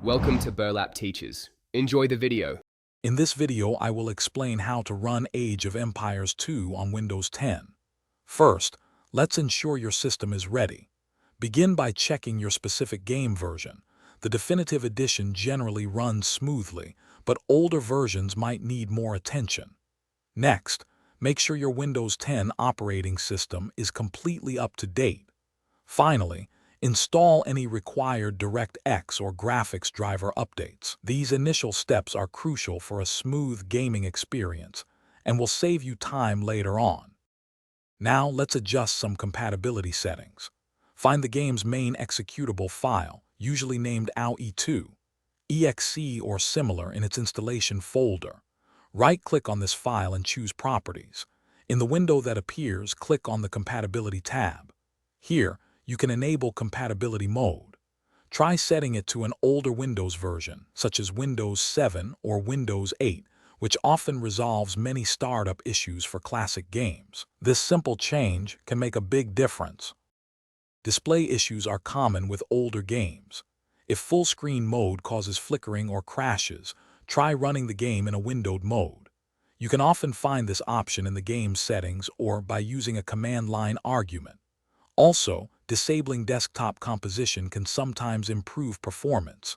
Welcome to Burlap Teachers. Enjoy the video. In this video, I will explain how to run Age of Empires 2 on Windows 10. First, let's ensure your system is ready. Begin by checking your specific game version. The definitive edition generally runs smoothly, but older versions might need more attention. Next, make sure your Windows 10 operating system is completely up to date. Finally, install any required DirectX or graphics driver updates. These initial steps are crucial for a smooth gaming experience and will save you time later on. Now let's adjust some compatibility settings. Find the game's main executable file, usually named AUE2, exe or similar in its installation folder. Right-click on this file and choose Properties. In the window that appears, click on the Compatibility tab. Here, you can enable compatibility mode. Try setting it to an older Windows version, such as Windows 7 or Windows 8, which often resolves many startup issues for classic games. This simple change can make a big difference. Display issues are common with older games. If full screen mode causes flickering or crashes, try running the game in a windowed mode. You can often find this option in the game settings or by using a command line argument. Also, disabling desktop composition can sometimes improve performance.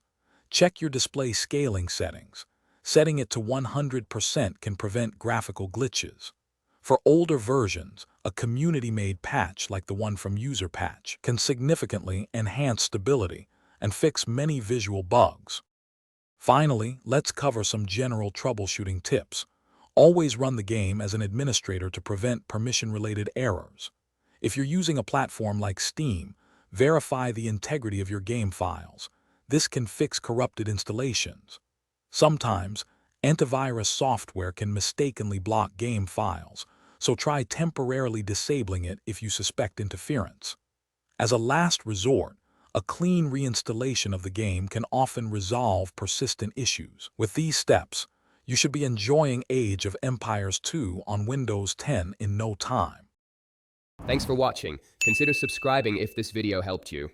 Check your display scaling settings. Setting it to 100% can prevent graphical glitches. For older versions, a community-made patch like the one from User Patch can significantly enhance stability and fix many visual bugs. Finally, let's cover some general troubleshooting tips. Always run the game as an administrator to prevent permission-related errors. If you're using a platform like Steam, verify the integrity of your game files. This can fix corrupted installations. Sometimes, antivirus software can mistakenly block game files, so try temporarily disabling it if you suspect interference. As a last resort, a clean reinstallation of the game can often resolve persistent issues. With these steps, you should be enjoying Age of Empires 2 on Windows 10 in no time. Thanks for watching. Consider subscribing if this video helped you.